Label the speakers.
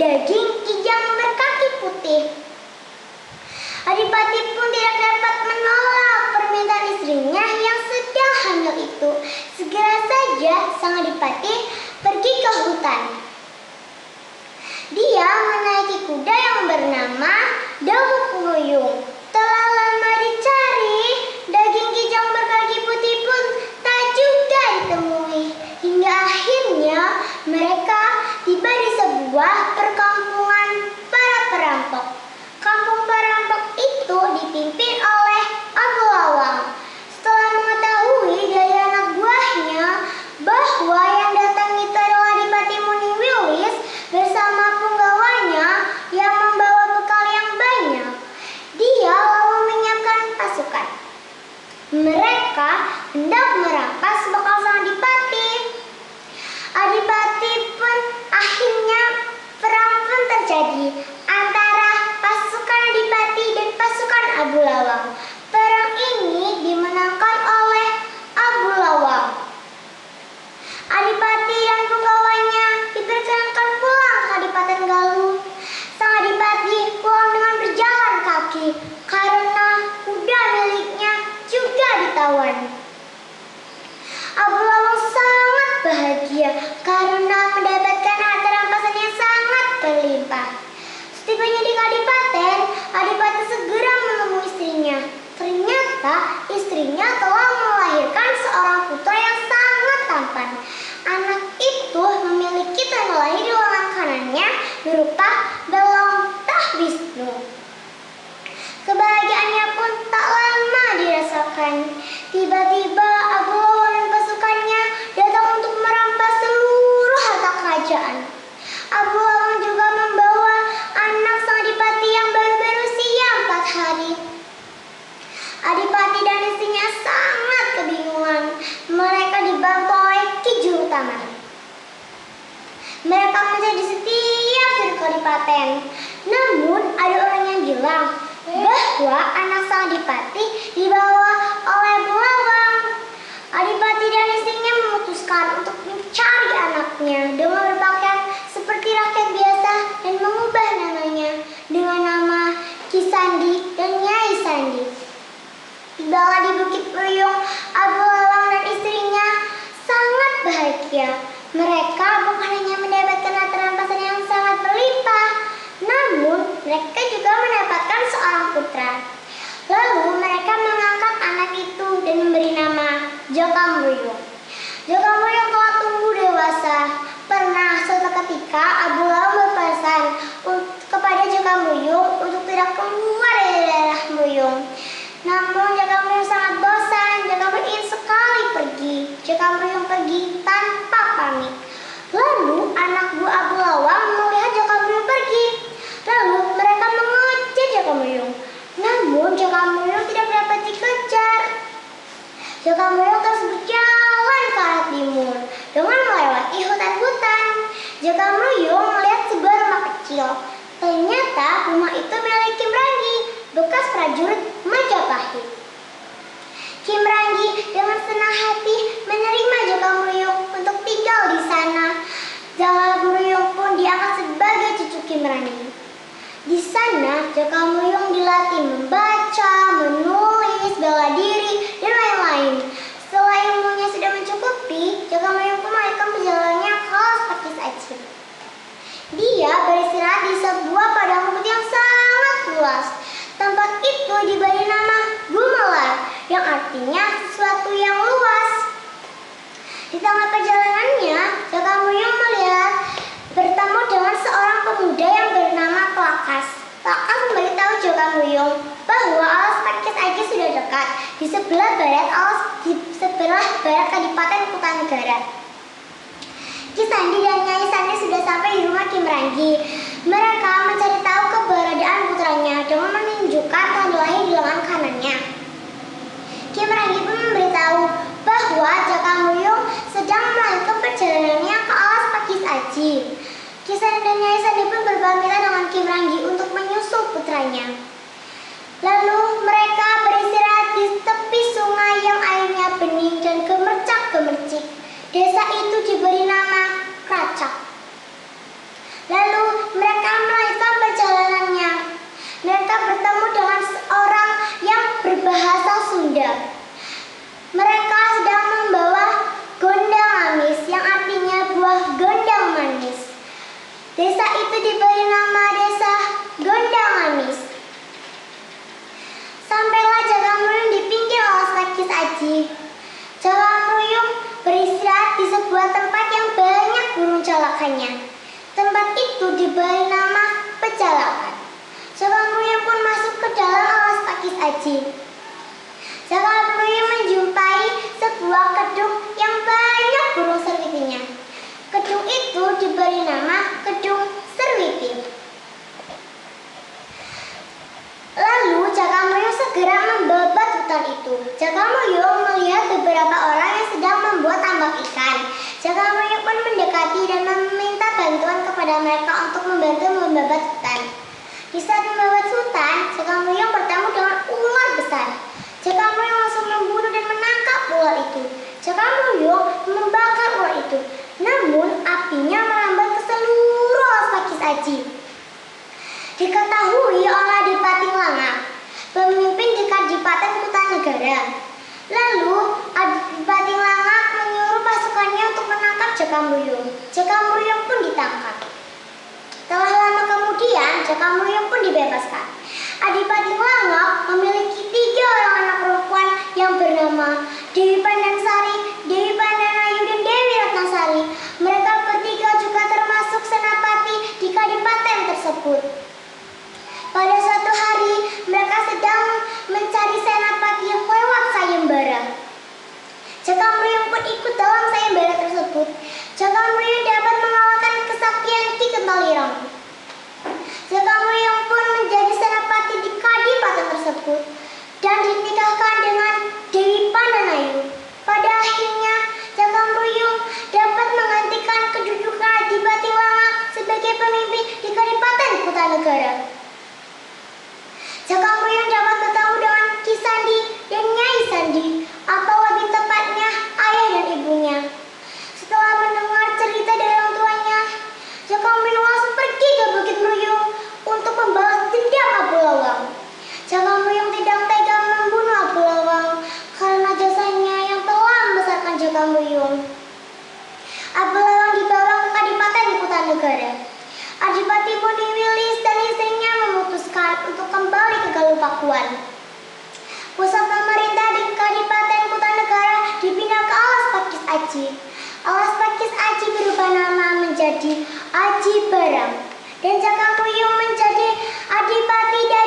Speaker 1: daging kijang berkaki putih. Adipati pun tidak dapat menolak permintaan istrinya yang sedang hamil itu. Segera saja sang adipati pergi ke hutan. Dia menaiki kuda yang bernama Dawu Puyung. Telah lama dicari, daging kijang berkaki putih pun tak juga ditemui. Hingga akhirnya mereka tiba di sebuah perkampungan para perampok. Kampung perampok itu dipimpin oleh Abu Lawang. Setelah mengetahui dari anak buahnya bahwa yang datang itu adalah Adipati Muniwilis bersama penggawanya yang membawa bekal yang banyak, dia lalu menyiapkan pasukan. Mereka hendak merampas bekal sang adipati. Adipati pun akhirnya perang pun terjadi antara pasukan adipati dan pasukan Abu Lawang. Perang ini dimenangkan oleh Abu Lawang. Adipati dan penggawanya diperkenankan pulang ke Kadipaten Galuh. Sang adipati pulang dengan berjalan kaki karena kuda miliknya juga ditawan. Abu Lawang sangat bahagia karena mendapatkan harta rampasan yang sangat berlimpah. Setibanya di Kadipaten, Adipati segera menemui istrinya. Ternyata istrinya telah melahirkan seorang putra yang sangat tampan. Anak itu memiliki tanda lahir di lengan kanannya berupa Balongtah Wisnu. Kebahagiaannya pun tak lama dirasakan. Tiba-tiba Abu Lawang dan pasukannya datang untuk merampas seluruh harta kerajaan. Abu Lawang juga membawa anak sang adipati yang baru berusia 4 hari. Adipati dan istrinya sangat kebingungan. Mereka dibantu oleh Ki Juru Taman. Mereka mencari setiap sudut Kadipaten. Namun ada orang yang bilang bahwa anak sang adipati dibawa oleh Abu Lawang. Adipati dan istrinya memutuskan untuk mencari anaknya dengan berpakaian seperti rakyat biasa dan mengubah namanya dengan nama Ki Sandi dan Nyai Sandi. Tibalah di Bukit Puyung, Abu Lawang dan istrinya sangat bahagia. Mereka bukan hanya mendapatkan harta rampasan yang sangat berlimpah, namun mereka juga mendapatkan seorang putra. Lalu mereka mengangkat anak itu dan memberi nama Jakamuyung. Jakamuyung telah tumbuh dewasa. Pernah suatu ketika Abu Lawang berpesan kepada Jakamuyung untuk tidak keluar dari daerah Muyung. Namun Jakamuyung sangat bosan. Jakamuyung ingin sekali pergi. Jakamuyung pergi tanpa pamit. Lalu anak buah Abu Lawang melihat Jakamuyung pergi. Lalu mereka mengejar Jakamuyung. Namun Jakamuyung tidak dapat dikejar. Jakamuyung terus berjalan ke arah timur dengan melewati hutan-hutan. Jakamuyung melihat sebuah rumah kecil. Ternyata rumah itu milik Kim Ranggi, bekas prajurit Majapahit. Kim Ranggi dengan senang hati menerima Jakamuyung untuk tinggal di sana. Jakamuyung pun diangkat sebagai cucu Kim Ranggi. Di sana Jakamuyung dilatih membaca, menulis, bela diri, dan lain-lain. Setelah ilmunya sudah mencukupi, Jakamuyung pun melanjutkan perjalanannya ke Pakis Aceh. Dia beristirahat di sebuah padang rumput yang sangat luas. Tempat itu diberi nama Gumelar, yang artinya sesuatu yang luas. Di tengah perjalanannya, Jakamuyung melihat bertemu dengan seorang pemuda yang bernama Klakas. Klakas memberitahu Jakamuyung bahwa alas Pakis Aceh sudah dekat di sebelah barat Kadipaten Kutanegara. Ki Sandi dan Nyai Sandi sudah sampai di rumah Kim Ranggi. Mereka mencari tahu keberadaan putranya dengan menunjukkan tanda lahir di lengan kanannya. Kim Ranggi pun memberitahu bahwa Jakamuyung sedang melanjutkan perjalanannya ke alas Pakis Aceh. Ki Sandi dan Nyai Sandi pun berpamitan dengan Kim Ranggi untuk menyusul putranya. Lalu mereka beristirahat di tepi sungai yang airnya bening dan gemercik-gemercik. Desa itu diberi nama Kracak. Lalu mereka Aji. Jagamruyung beristirahat di sebuah tempat yang banyak burung calakannya. Tempat itu diberi nama Pecalakan. Jagamruyung pun masuk ke dalam alas pakis Aji. Jagamruyung menjumpai sebuah kedung yang banyak burung serwitinya. Kedung itu diberi nama Kedung Serwiti. Lalu Jagamruyung segera membabat hutan itu. Jagamruyung melihat beberapa orang yang sedang membuat tambak ikan. Jagamruyung pun mendekati dan meminta bantuan kepada mereka untuk membantu membabat hutan. Di saat membabat hutan, Jagamruyung bertemu dengan ular besar. Jagamruyung langsung membunuh dan menangkap ular itu. Jagamruyung membakar ular itu. Namun apinya merambat ke seluruh alas pakis Aji. Diketahui oleh Adipati Langak, pemimpin di Kadipaten Kutanegara. Lalu Adipati Langak menyuruh pasukannya untuk menangkap Jagamruyung. Jagamruyung pun ditangkap. Setelah lama kemudian, Jagamruyung pun dibebaskan. Adipati Langak memiliki 3 orang anak perempuan yang bernama Dewi Pandansari, Dewi Pandanayu, dan Dewi Ratnasari. Mereka bertiga juga termasuk senapati di kadipaten tersebut. Pada suatu hari, mereka sedang mencari senapati yang lewat sayembara. Jagamruyung pun ikut dalam sayembara tersebut. Jagamruyung dapat mengalahkan kesaktian Ki Kentalirang. Jagamruyung pun menjadi senapati di kadipaten tersebut dan dinikahkan dengan Dewi Pandanayu. Pada akhirnya, Jagamruyung dapat menggantikan kedudukan Adipati Langak sebagai pemimpin di Kadipaten Kutanegara. Jagamruyung dapat bertemu dengan Ki Sandi dan Nyai Sandi, atau lebih tepatnya ayah dan ibunya. Setelah mendengar cerita dari orang tuanya, Jagamruyung langsung pergi ke Bukit Meruyung untuk membalas dendam Abu Lawang. Jagamruyung tidak tega membunuh Abu Lawang karena jasanya yang telah membesarkan Jagamruyung. Abu Lawang dibawa ke Kadipaten Kutanegara. Adipati Mudiwilis dan istrinya memutuskan untuk kembali ke Galupakuan. Pusat pemerintah di Kadipaten Kutanegara dipindah ke alas pakis Aji. Alas pakis Aji berubah nama menjadi Aji Barang, dan Jagamruyung menjadi adipati dari